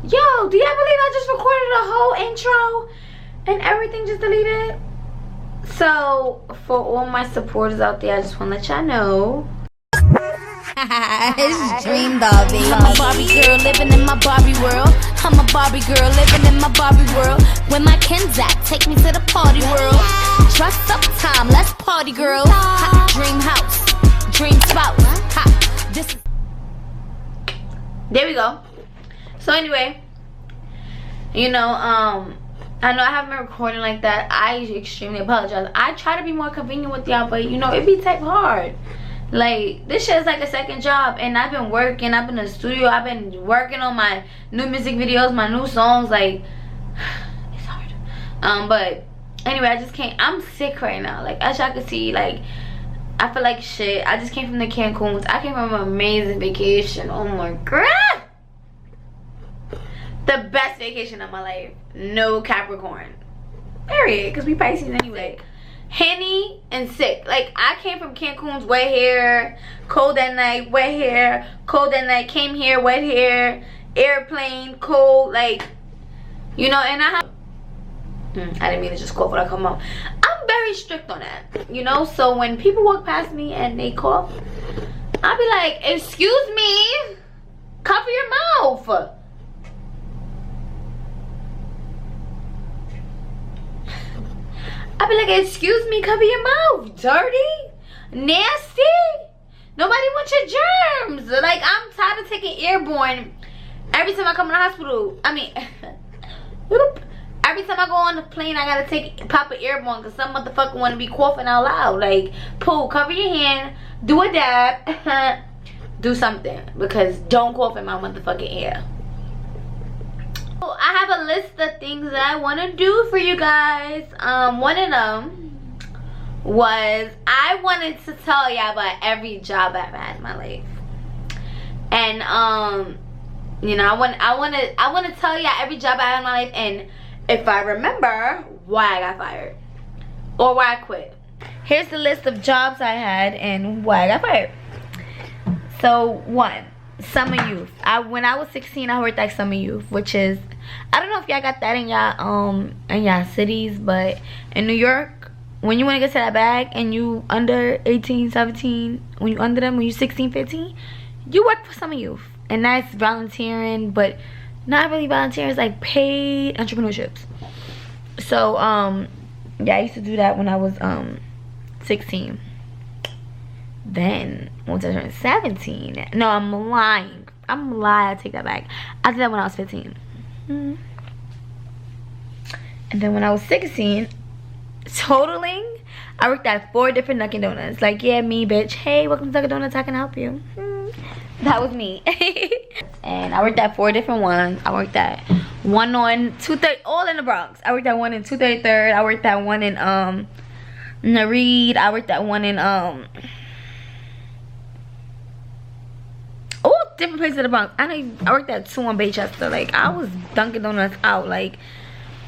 Yo, do y'all believe I just recorded a whole intro and everything just deleted? So, for all my supporters out there, I just want to let y'all know. It's DreamDoll, baby. I'm a Barbie girl living in my Barbie world. I'm a Barbie girl living in my Barbie world. When my Kenzak take me to the party world. Dress up time, let's party, girl. Ha, dream house, dream spouse. Ha, this is. There we go. So anyway, you know, I know I haven't been recording like that. I extremely apologize. I try to be more convenient with y'all, but you know, it be type hard. Like, this shit is like a second job, and I've been working. I've been in the studio. I've been working on my new music videos, my new songs. Like, it's hard. But anyway, I just can't. I'm sick right now. Like, as y'all can see, like, I feel like shit. I just came from the Cancun. I came from an amazing vacation. Oh my god. The best vacation of my life. No Capricorn. Period. Because we Pisces anyway. Henny and sick. Like, I came from Cancun's wet hair, cold at night, wet hair, cold at night, came here, wet hair, airplane, cold, like, you know, and I have, I didn't mean to just cough when I come out. I'm very strict on that, you know, so when people walk past me and they cough, I'll be like, excuse me, cover your mouth. I'll be like, excuse me, cover your mouth. Dirty? Nasty? Nobody wants your germs. Like, I'm tired of taking airborne every time I come in the hospital. I mean, every time I go on the plane, I gotta take Papa airborne because some motherfucker want to be coughing out loud. Like, Pooh, cover your hand. Do a dab. Do something. Because don't cough in my motherfucking ear. I have a list of things that I want to do for you guys. One of them was I wanted to tell y'all about every job I've had in my life, and you know, I want to tell y'all every job I had in my life, and if I remember why I got fired or why I quit. Here's the list of jobs I had and why I got fired. So 1. Summer youth. When I was 16, I worked at Summer Youth, which is, I don't know if y'all got that in y'all cities, but in New York, when you want to get to that bag and you under 18, 17, when you under them, when you 16, 15, you work for Summer Youth, and that's volunteering, but not really volunteering. It's like paid entrepreneurships. So yeah, I used to do that when I was 16. Then once I turned 17, no, I'm lying. I take that back. I did that when I was 15. And then when I was 16, totaling, I worked at 4 different Dunkin' Donuts. Like, yeah, me, bitch. Hey, welcome to Dunkin' Donuts. I can help you. That was me. And I worked at 4 different ones. I worked at one on 230, all in the Bronx. I worked at one in 233rd. I worked at one in Nareed. I worked at one in all different places in the Bronx. I worked at 2 on Baychester. Like, I was Dunkin' Donuts out, like,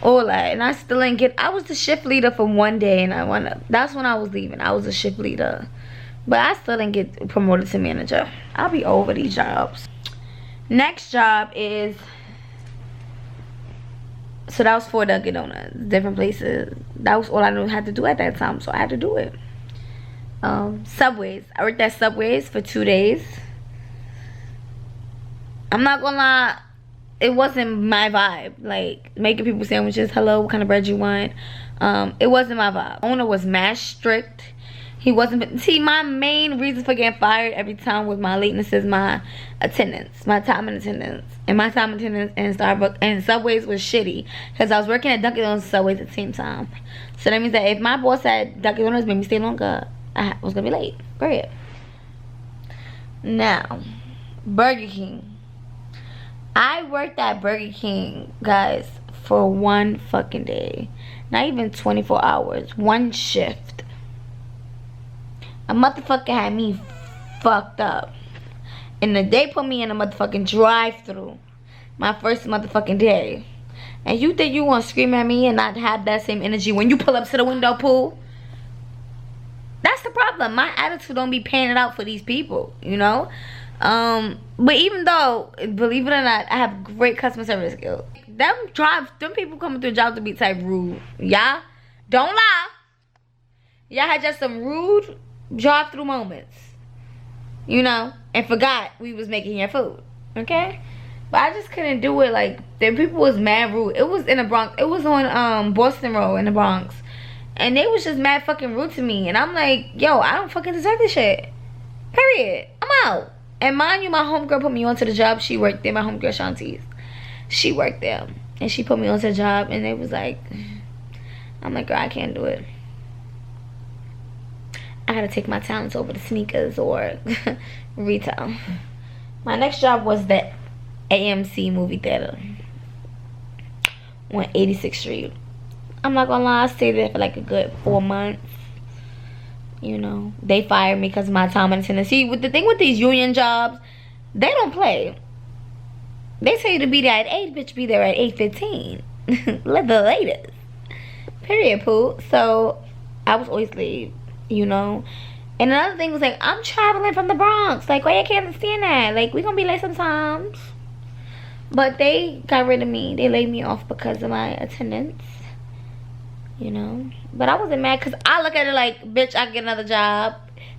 all that. And I still didn't get, I was the shift leader for one day, and that's when I was leaving. I was a shift leader, but I still didn't get promoted to manager. I'll be over these jobs. Next job is, so that was 4 Dunkin' Donuts, different places. That was all I knew how to do at that time, so I had to do it. Subways. I worked at Subways for 2 days. I'm not gonna lie, it wasn't my vibe. Like, making people sandwiches, hello, what kind of bread you want? It wasn't my vibe. Owner was mad strict. He wasn't, see, my main reason for getting fired every time was my lateness is my attendance, my time in attendance. And my time in attendance in Starbucks and Subways was shitty, because I was working at Dunkin' Donuts and Subways at the same time. So that means that if my boss at Dunkin' Donuts made me stay longer, I was gonna be late. Period. Now, Burger King. I worked at Burger King, guys, for 1 fucking day. Not even 24 hours. 1 shift. A motherfucker had me fucked up. And they put me in a motherfucking drive-thru. My first motherfucking day. And you think you gonna scream at me and not have that same energy when you pull up to the window, Pool? That's the problem. My attitude don't be panning out for these people, you know? But even though, believe it or not, I have great customer service skills. Them people coming through jobs to be type rude. Y'all, don't lie. Y'all had just some rude drive-through moments, you know, and forgot we was making your food, okay? But I just couldn't do it. Like, the people was mad rude. It was in the Bronx. It was on Boston Road in the Bronx, and they was just mad fucking rude to me. And I'm like, yo, I don't fucking deserve this shit. Period. I'm out. And mind you, my homegirl put me onto the job. She worked there. My homegirl Shantice, she worked there, and she put me onto the job. And it was like, I'm like, girl, I can't do it. I gotta take my talents over to sneakers or retail. My next job was the AMC movie theater on 86th Street. I'm not gonna lie, I stayed there for like a good 4 months. You know, they fired me because of my time in Tennessee. With the thing with these union jobs, they don't play. They tell you to be there at 8, bitch, be there at 8:15. Let the latest. Period, poo. So I was always late, you know. And another thing was like, I'm traveling from the Bronx. Like, why you can't understand that? Like, we gonna be late sometimes. But they got rid of me. They laid me off because of my attendance. You know, but I wasn't mad because I look at it like, bitch, I can get another job.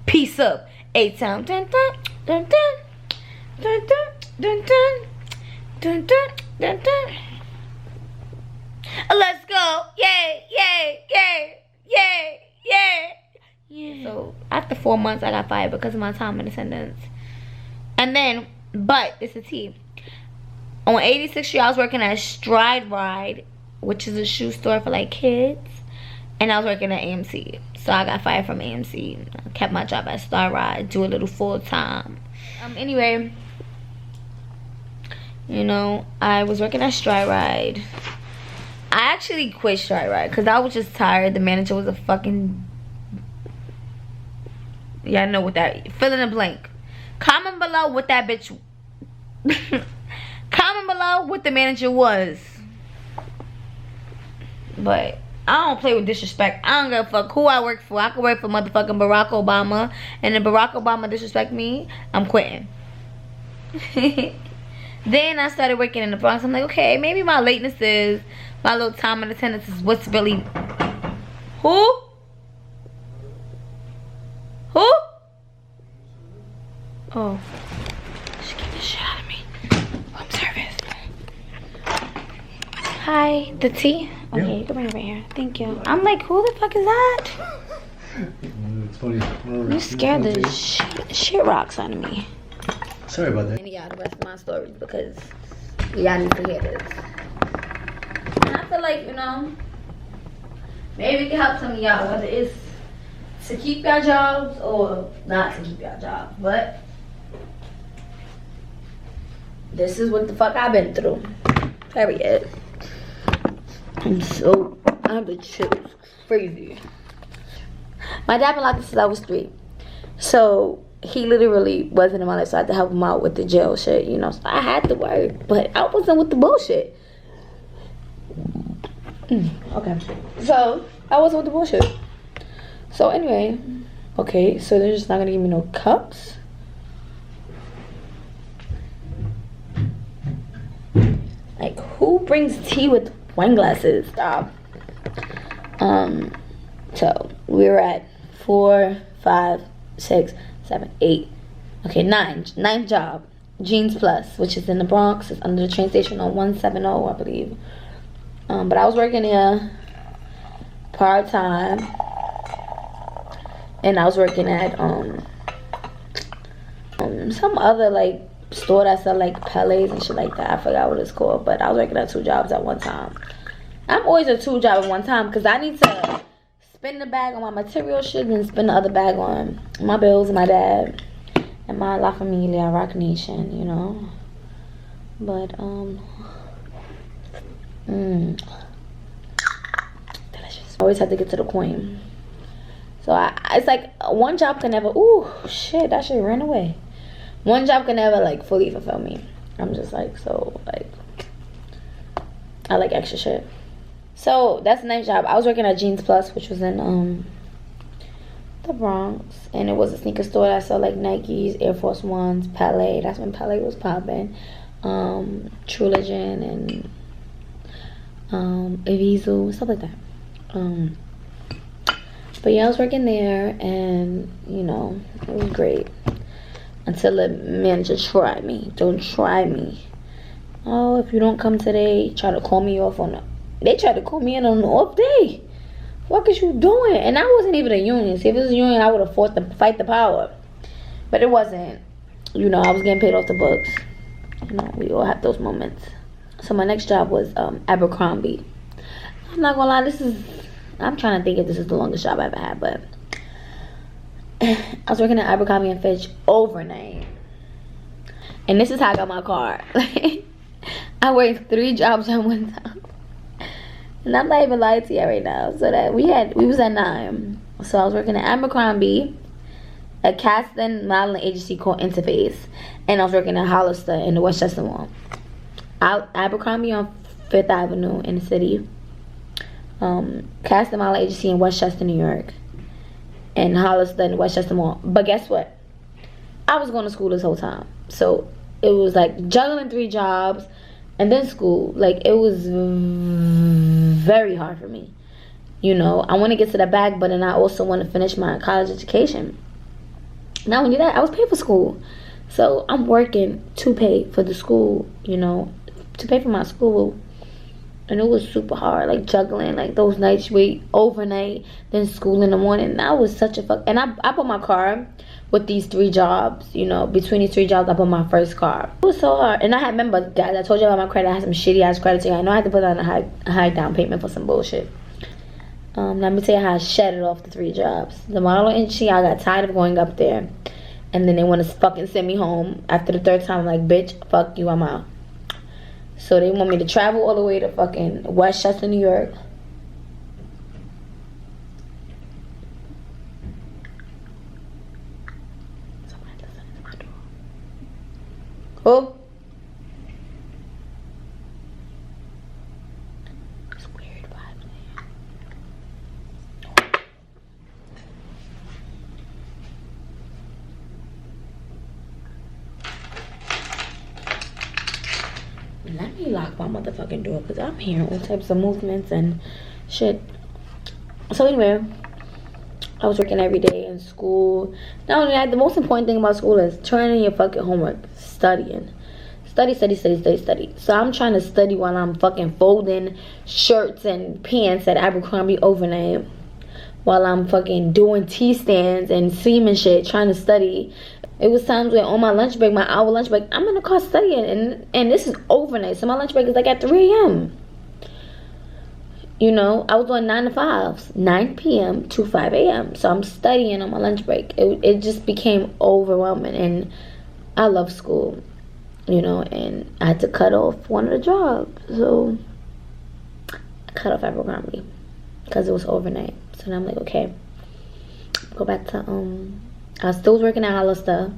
Peace up. 8 times. Dun dun dun dun dun dun dun dun dun dun. Let's go. Yay, yay, yay, yay, yay. Yeah. So after 4 months, I got fired because of my time in attendance. And then, but it's a T. On 86th Street, I was working at Stride Ride, which is a shoe store for like kids, and I was working at AMC. So I got fired from AMC. I kept my job at Stride Ride, do a little full time. Anyway, you know, I was working at Stride Ride. I actually quit Stride Ride because I was just tired. The manager was a fucking, yeah, I know what that, fill in the blank. Comment below what that bitch comment below what the manager was. But I don't play with disrespect. I don't give a fuck who I work for. I could work for motherfucking Barack Obama, and if Barack Obama disrespect me, I'm quitting. Then I started working in the Bronx. I'm like, okay, maybe my lateness is, my little time in attendance is what's really. Who? Who? Oh, she get the shit out of me. Room service. Hi, the tea. Okay, you can bring it right here. Thank you. I'm like, who the fuck is that? It's funny. You scared the shit rocks out of me. Sorry about that. And y'all the rest of my stories because y'all need to hear this. And I feel like, you know, maybe it can help some of y'all, whether it's to keep your jobs or not to keep your jobs. But this is what the fuck I've been through. Period. I have the chills. Crazy. My dad been locked up since I was 3. So he literally wasn't in my life, so I had to help him out with the jail shit, you know. So I had to work, but I wasn't with the bullshit. Okay. So I wasn't with the bullshit. So anyway, okay, so they're just not gonna give me no cups. Like, who brings tea with wine glasses? Stop. So we were at 4, 5, 6, 7, 8. Okay, 9th job. Jeans Plus, which is in the Bronx. It's under the train station on 170, I believe. But I was working there part-time. And I was working at some other like store that sell like pellets and shit like that. I forgot what it's called, but I was working at 2 jobs at one time. I'm always at 2 jobs at one time because I need to spend the bag on my material shit and spend the other bag on my bills and my dad and my La Familia, Rock Nation, you know. But delicious. I always have to get to the coin. So it's like one job can never, ooh, shit, that shit ran away. One job can never like fully fulfill me. I'm just like, so like, I like extra shit. So that's the 9th job. I was working at Jeans Plus, which was in the Bronx, and it was a sneaker store that sold like Nikes, Air Force Ones, Palais. That's when Palais was popping. True Legend and Evisu, stuff like that. But yeah, I was working there, and you know, it was great until the manager tried me. Don't try me. Oh, if you don't come today, try to call me off on a. They tried to call me in on an off day. What is you doing? And I wasn't even a union. See, if it was a union, I would have fought to fight the power. But it wasn't. You know, I was getting paid off the books. You know, we all have those moments. So my next job was Abercrombie. I'm not gonna lie, I'm trying to think if this is the longest job I ever had, but I was working at Abercrombie and Fitch overnight. And this is how I got my car. I worked 3 jobs at one time. And I'm not even lying to you right now. So that we was at 9. So I was working at Abercrombie, a casting modeling agency called Interface, and I was working at Hollister in the Westchester Mall. Abercrombie on 5th Avenue in the city, casting modeling agency in Westchester, New York, and Hollister in the Westchester Mall. But guess what? I was going to school this whole time, so it was like juggling 3 jobs and then school. Like, it was very hard for me. You know, I want to get to the bag, but then I also want to finish my college education. Not only that, I was paying for school. So I'm working to pay for the school, you know, to pay for my school. And it was super hard, like juggling, like those nights wait overnight, then school in the morning. And I was such a fuck. And I bought my car with these 3 jobs, you know. Between these 3 jobs, I bought my first car. It was so hard. And I had, remember, guys, I told you about my credit. I had some shitty ass credit. I know I had to put on a high down payment for some bullshit. Let me tell you how I shedded off the 3 jobs. The modeling industry, I got tired of going up there. And then they want to fucking send me home. After the 3rd time, I'm like, bitch, fuck you, I'm out. So they want me to travel all the way to fucking Westchester, New York. Oh. It's weird vibes there. Let me lock my motherfucking door because I'm hearing all types of movements and shit. So anyway, I was working every day in school. Not only that, the most important thing about school is turning your fucking homework, studying. Study. So I'm trying to study while I'm fucking folding shirts and pants at Abercrombie overnight. While I'm fucking doing T-stands and seaming shit, trying to study. It was times where on my lunch break, my hour lunch break, I'm in the car studying, and this is overnight. So my lunch break is like at 3 a.m. You know, I was doing 9 to 5s, 9 p.m. to 5 a.m. So I'm studying on my lunch break. It just became overwhelming, and I love school, you know, and I had to cut off one of the jobs. So I cut off Abercrombie because it was overnight. So then I'm like, okay, go back to I was still working at Hollister,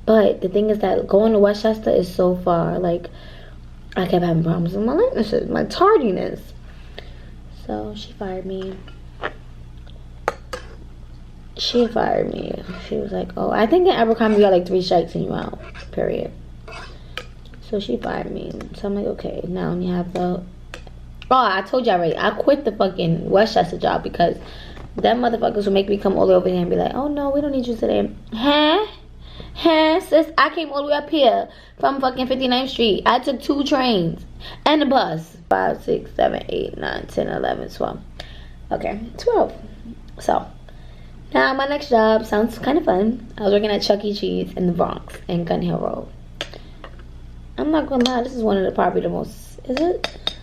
but the thing is that going to Westchester is so far. Like, I kept having problems with my latenesses, my tardiness. So she fired me. She was like, oh, I think in Abercrombie you got like 3 strikes and you out, period. So she fired me. So I'm like, okay, now you have the... Oh, I told you already. I quit the fucking Westchester job because that motherfuckers would make me come all the way over here and be like, oh no, we don't need you today. Huh, sis, I came all the way up here from fucking 59th Street. I took 2 trains and a bus. 5, 6, 7, 8, 9, 10, 11, 12. Okay, 12. So, now my next job sounds kind of fun. I was working at Chuck E. Cheese in the Bronx in Gun Hill Road. I'm not gonna lie, this is one of the probably the most, is it?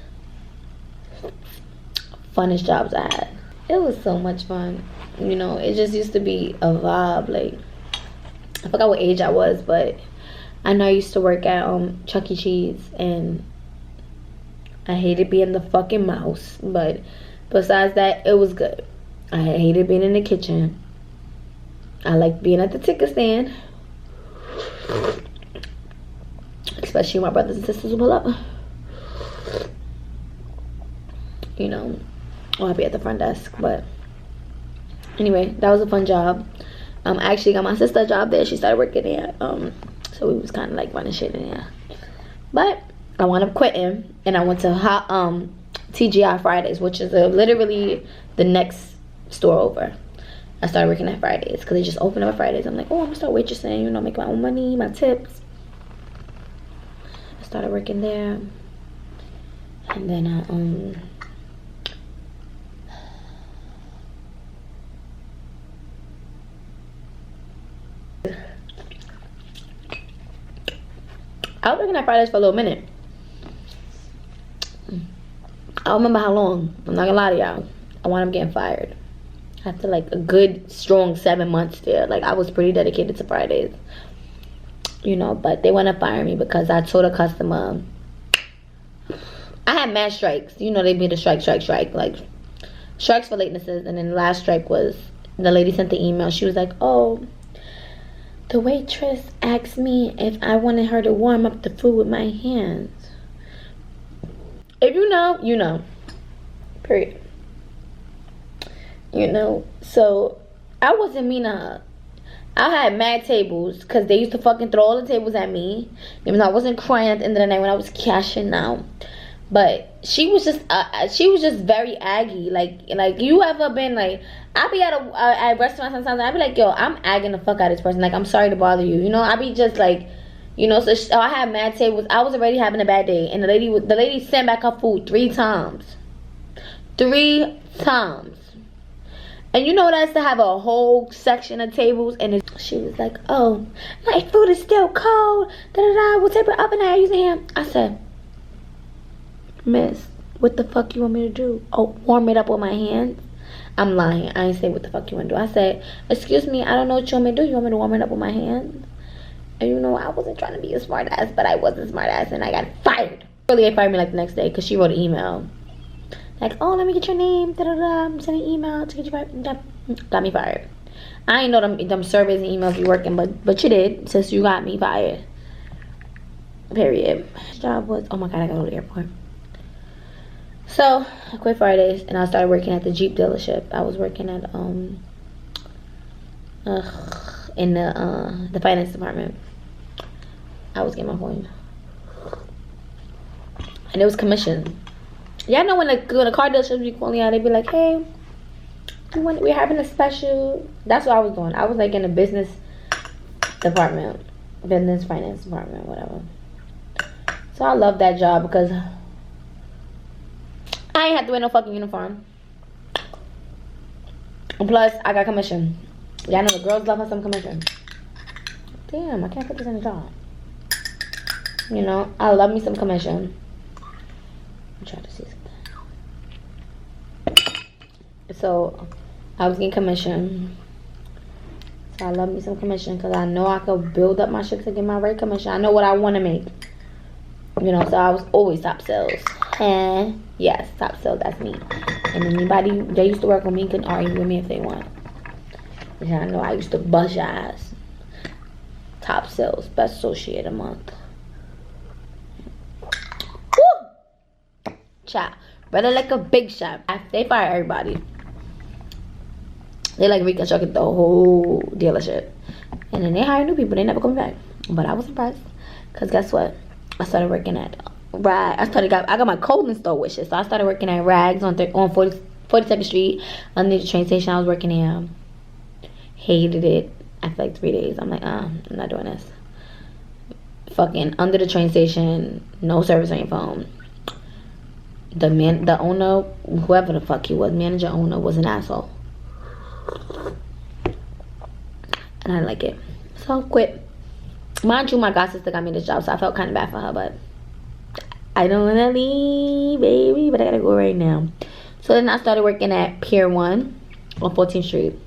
Funnest jobs I had. It was so much fun. You know, it just used to be a vibe. Like, I forgot what age I was, but I know I used to work at Chuck E. Cheese, and I hated being the fucking mouse. But besides that, it was good. I hated being in the kitchen. I liked being at the ticket stand, especially my brothers and sisters will pull up. You know, or I'd be at the front desk, but Anyway, that was a fun job. I actually got my sister a job there. She started working there. So we was kind of like running shit in there. But I wound up quitting, and I went to TGI Fridays, which is literally the next store over. I started working at Fridays because they just opened up at Fridays. I'm like, oh, I'm gonna start waitressing, you know, make my own money, my tips. I started working there, and then I was working at Fridays for a little minute. I don't remember how long. I'm not gonna lie to y'all. I wound up getting fired after like a good strong 7 months there. Like, I was pretty dedicated to Fridays, you know, but they want to fire me because I told a customer, I had mad strikes, you know, they be the strike, like strikes for latenesses. And then the last strike was, the lady sent the email. She was like, oh, the waitress asked me if I wanted her to warm up the food with my hands. If you know, you know, period. You know, so I wasn't mean to her. I had mad tables because they used to fucking throw all the tables at me. Even though I wasn't crying at the end of the night when I was cashing out. But she was just very aggy. Like you ever been like, I be at a restaurant sometimes and I be like, yo, I'm agging the fuck out of this person. Like, I'm sorry to bother you. You know, I be just like, you know, so I had mad tables. I was already having a bad day, and the lady sent back her food 3 times. 3 times. And you know what, I used to have a whole section of tables, and she was like, oh, my food is still cold. Da-da-da, we'll tape it up and I use a hand. I said, miss, what the fuck you want me to do? Oh, warm it up with my hands? I'm lying. I ain't say what the fuck you want to do. I said, excuse me, I don't know what you want me to do. You want me to warm it up with my hands? And you know, I wasn't trying to be a smart ass, but I was a smart ass, and I got fired. Really, they fired me like the next day because she wrote an email. Like, oh, let me get your name. Da-da-da. I'm sending an email to get you fired. Got me fired. I ain't know them surveys and emails be working, but you did, since you got me fired. Period. My job was, oh my god, I gotta go to the airport. So I quit Fridays and I started working at the Jeep dealership. I was working at in the finance department. I was getting my coin, and it was commission. Y'all know when the car dealerships be calling out, they be like, hey, we're having a special. That's what I was doing. I was like in the business department, business finance department, whatever. So I love that job because I ain't have to wear no fucking uniform. And plus, I got commission. Y'all know the girls love her some commission. Damn, I can't put this in the job. You know, I love me some commission. I'm trying to see something. So, I was getting commission. So, I love me some commission because I know I could build up my shit to get my rate commission. I know what I want to make. You know, so I was always top sales. And yes, top sales, that's me. And anybody that used to work with me can argue with me if they want. And I know I used to bust your ass. Top sales, best associate a month. Woo! Child, brother like a big shot. They fire everybody. They like reconstructed the whole dealership. And then they hire new people. They never come back. But I was impressed. Because guess what? I started working at Rags. I got my clothing store with shit. So I started working at Rags on 42nd Street under the train station. I was working there. Hated it after like 3 days. I'm like, I'm not doing this. Fucking under the train station, no service on your phone. The owner, whoever the fuck he was, manager owner, was an asshole. And I didn't like it. So I quit. Mind you, my god sister got me this job, so I felt kind of bad for her, but I don't want to leave, baby, but I gotta go right now. So then I started working at Pier 1 on 14th Street.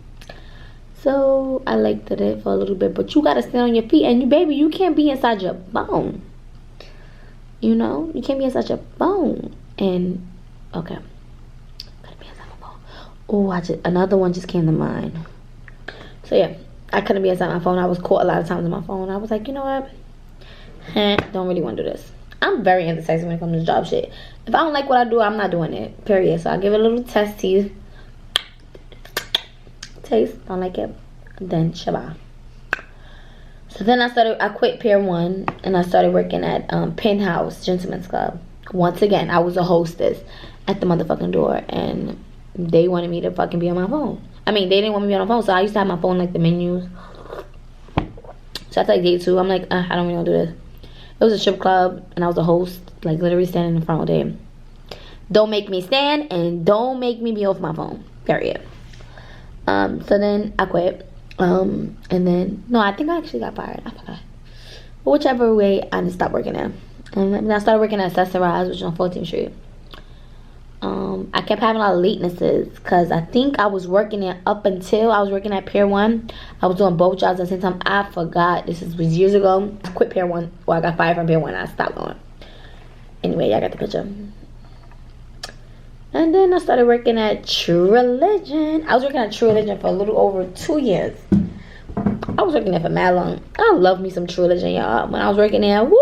So I liked it for a little bit, but you gotta stand on your feet, and you can't be inside your bone. You know, you can't be inside your bone. And okay, gotta be inside my phone. Oh, another one just came to mind. So yeah, I couldn't be inside my phone. I was caught a lot of times on my phone. I was like, you know what? Don't really want to do this. I'm very indecisive when it comes to job shit. If I don't like what I do, I'm not doing it. Period. So I give it a little test tease. taste, don't like it, then shabba. So then I quit Pier 1 and I started working at Penthouse Gentlemen's Club. Once again, I was a hostess at the motherfucking door, and they wanted me to fucking be on my phone. I mean, they didn't want me to be on the phone, so I used to have my phone like the menus. So that's like day 2. I'm like, I don't really want to do this. It was a strip club, and I was a host, like literally standing in front all day. Don't make me stand, and don't make me be off my phone. Period. So then I quit. And then, no, I think I actually got fired. I forgot. But whichever way, I just stopped working there. And then I started working at Accessorize, which is on 14th Street. I kept having a lot of latenesses because I think I was working there up until I was working at Pier 1. I was doing both jobs at the same time. I forgot. This was years ago. I quit Pier 1. Well, I got fired from Pier 1. I stopped going. Anyway, y'all got the picture. And then I started working at True Religion. I was working at True Religion for a little over 2 years. I was working there for mad long. I love me some True Religion, y'all. When I was working there, woo!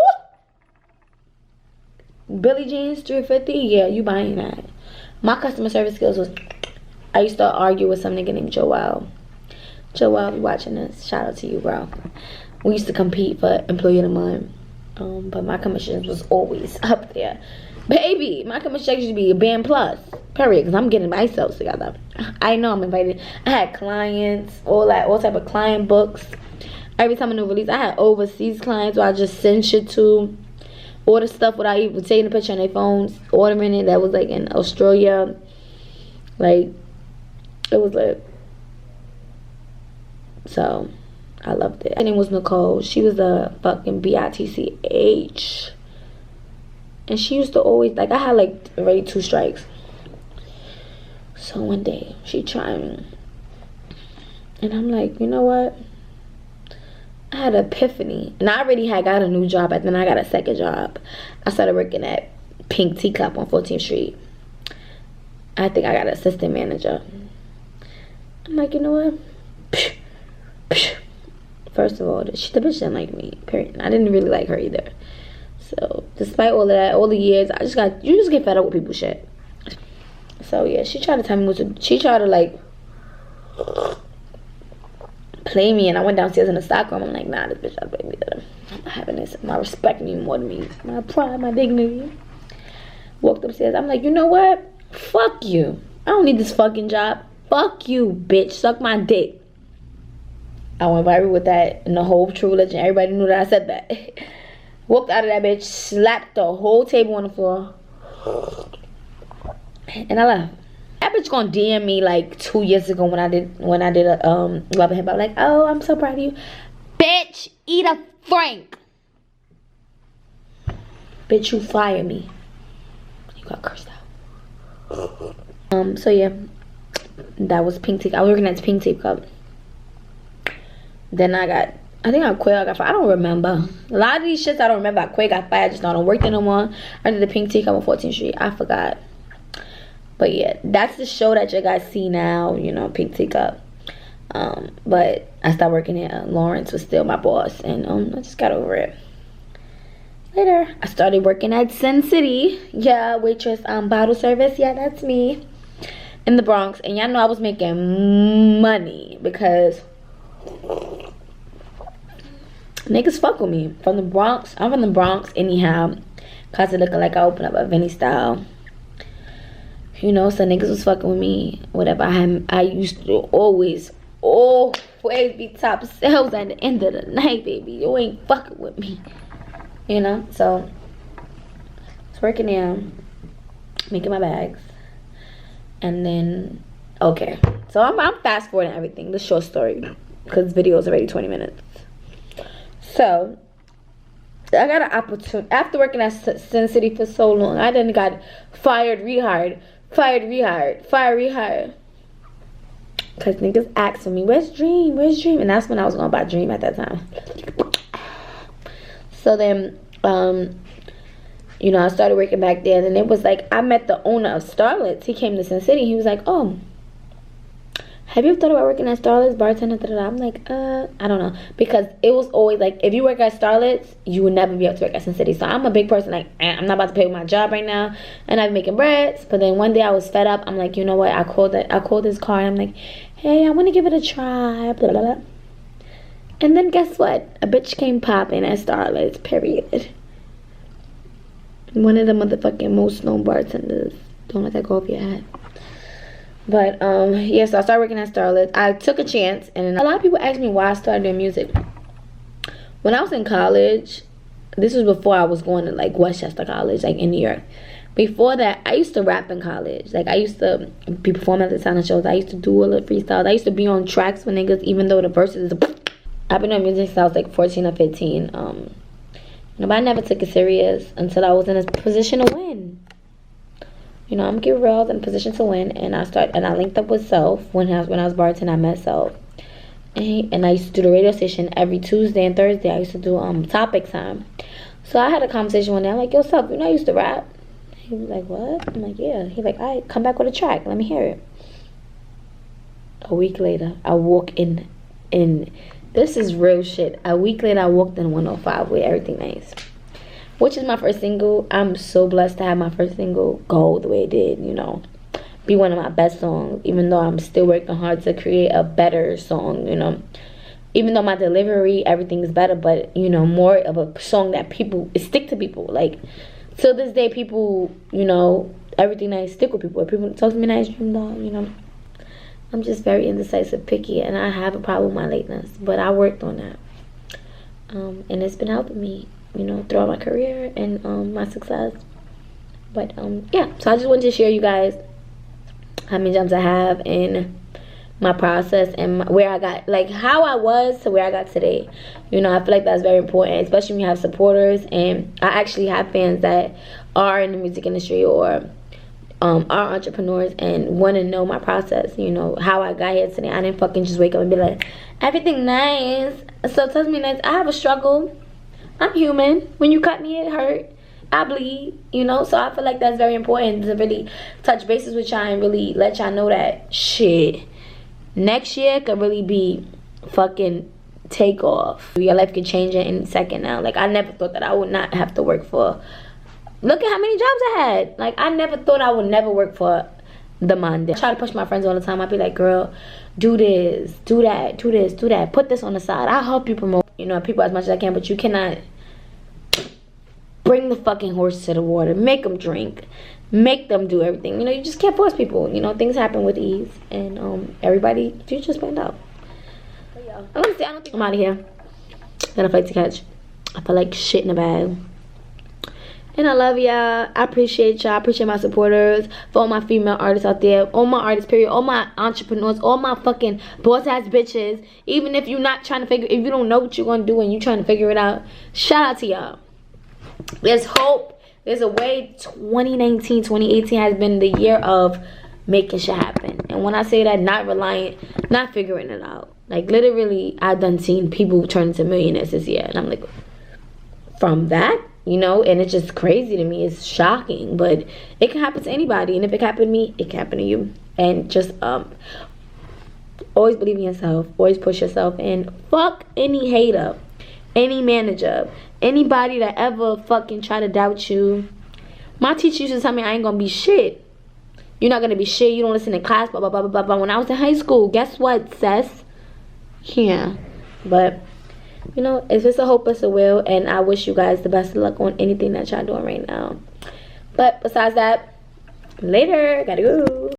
Billie Jeans, $3.50. Yeah, you buying that. My customer service skills was... I used to argue with some nigga named Joel. Joel, you watching this? Shout out to you, bro. We used to compete for Employee of the Month. But my commissions was always up there. Baby, my commission used to be a band plus. Period. Because I'm getting myself together. I know I'm invited. I had clients, all type of client books. Every time a new release, I had overseas clients where I just send shit to. Order stuff without even taking a picture on their phones. Ordering it that was like in Australia. Like, it was like... So, I loved it. Her name was Nicole. She was a fucking bitch. And she used to always, like, I had like already 2 strikes. So one day, she tried me. And I'm like, you know what? I had an epiphany. And I already had got a new job, and then I got a second job. I started working at Pink Teacup on 14th Street. I think I got an assistant manager. I'm like, you know what? First of all, the bitch didn't like me, period. I didn't really like her either. So, despite all of that, all the years, you just get fed up with people's shit. So, yeah, she tried to tell me she tried to, like, play me, and I went downstairs in the stock room. I'm like, nah, this bitch, I'll play me. I'm not having this. My respect me more than me. My pride, my dignity. Walked upstairs. I'm like, you know what? Fuck you. I don't need this fucking job. Fuck you, bitch. Suck my dick. I went viral with that in the whole True Religion. Everybody knew that I said that. Walked out of that bitch, slapped the whole table on the floor, and I left. That bitch gonna DM me like 2 years ago when I did a Love and Hip Hop. Like, oh, I'm so proud of you, bitch. Eat a Frank, bitch. You fire me. You got cursed out. So yeah, that was Pink Tape. I was working at Pink Tape Cup. Then I think I quit. I got fired. I don't remember. A lot of these shits I don't remember. I quit, got fired, just don't work there no more. I did the Pink Teacup on 14th Street. I forgot. But yeah, that's the show that you guys see now, you know, Pink Teacup. But I stopped working there. Lawrence was still my boss, and I just got over it. Later, I started working at Sin City. Yeah, waitress, bottle service. Yeah, that's me. In the Bronx. And y'all know I was making money because niggas fuck with me. From the Bronx. I'm from the Bronx anyhow. Cause it looking like I opened up a Vinny style. You know, so niggas was fucking with me. Whatever. I used to always be top sales at the end of the night, baby. You ain't fucking with me. You know? So, it's working there. Making my bags. And then, okay. So, I'm fast forwarding everything. The short story. Because the video is already 20 minutes. So, I got an opportunity. After working at Sin City for so long, I then got fired, rehired. Fired, rehired. Fired, rehired. Because niggas asking me, where's Dream? Where's Dream? And that's when I was going to buy Dream at that time. So then, you know, I started working back there. And it was like, I met the owner of Starlets. He came to Sin City. He was like, oh, have you ever thought about working at Starlets, bartender? I'm like, I don't know. Because it was always like, if you work at Starlets, you would never be able to work at Sin City. So I'm a big person, like, I'm not about to pay with my job right now. And I'm making breads. But then one day I was fed up. I'm like, you know what? I called his car and I'm like, hey, I want to give it a try, blah, blah, blah. And then guess what? A bitch came popping at Starlights, period. One of the motherfucking most known bartenders. Don't let that go off your head. But, yeah, so I started working at Starlights. I took a chance, and a lot of people ask me why I started doing music. When I was in college, this was before I was going to, like, Westchester College, like, in New York. Before that, I used to rap in college. Like, I used to be performing at the talent shows. I used to do a little freestyles. I used to be on tracks with niggas, even though the verses is I've been doing music since I was like 14 or 15. But I never took it serious until I was in a position to win. You know, I'm getting real, I was in a position to win, and I linked up with Self when I was bartending. I met Self, and I used to do the radio station every Tuesday and Thursday. I used to do topic time. So I had a conversation one day. I'm like, yo, Self, you know I used to rap. He was like, what? I'm like, yeah. He's like, all right, come back with a track. Let me hear it. A week later, I walk in. This is real shit. A week later, I walked in 105 with Everything Nice, which is my first single. I'm so blessed to have my first single go the way it did, you know. Be one of my best songs, even though I'm still working hard to create a better song, you know. Even though my delivery, everything is better, but, you know, more of a song that people, stick to people. Like, till this day, people, you know, Everything Nice stick with people. If people talk to me nice, DreamDoll, you know. I'm just very indecisive, picky, and I have a problem with my lateness. But I worked on that. And it's been helping me, you know, throughout my career and my success. But, yeah. So I just wanted to share you guys how many jobs I have in my process and where I got, like, how I was to where I got today. You know, I feel like that's very important, especially when you have supporters. And I actually have fans that are in the music industry or are entrepreneurs and want to know my process, you know, how I got here today. I didn't fucking just wake up and be like, Everything Nice. So tell me nice, I have a struggle. I'm human. When you cut me, it hurt. I bleed, you know. So I feel like that's very important to really touch bases with y'all and really let y'all know that shit, next year could really be fucking take off. Your life could change in any second now. Like, I never thought that I would not have to work for, look at how many jobs I had. Like, I never thought I would never work for the man. I try to push my friends all the time. I'd be like, girl, do this, do that, do this, do that. Put this on the side. I'll help you promote, you know, people as much as I can. But you cannot bring the fucking horse to the water. Make them drink. Make them do everything. You know, you just can't force people. You know, things happen with ease. And everybody, you just find out. But yeah, I'm out of here. Got a flight to catch. I feel like shit in a bag. And I love y'all. I appreciate y'all. I appreciate my supporters. For all my female artists out there. All my artists, period. All my entrepreneurs. All my fucking boss-ass bitches. Even if you're not trying to figure, if you don't know what you're going to do and you're trying to figure it out. Shout out to y'all. There's hope. There's a way. 2019, 2018 has been the year of making shit happen. And when I say that, not reliant, not figuring it out. Like, literally, I've done seen people turn into millionaires this year. And I'm like, from that? You know, and it's just crazy to me. It's shocking, but it can happen to anybody. And if it happened to me, it can happen to you. And just always believe in yourself. Always push yourself. And fuck any hater, any manager, anybody that ever fucking try to doubt you. My teacher used to tell me I ain't gonna be shit. You're not gonna be shit. You don't listen to class, blah, blah, blah, blah, blah. When I was in high school, guess what, Seth? Yeah. But you know, if it's a hope, it's a will. And I wish you guys the best of luck on anything that y'all doing right now. But besides that, later. Gotta go.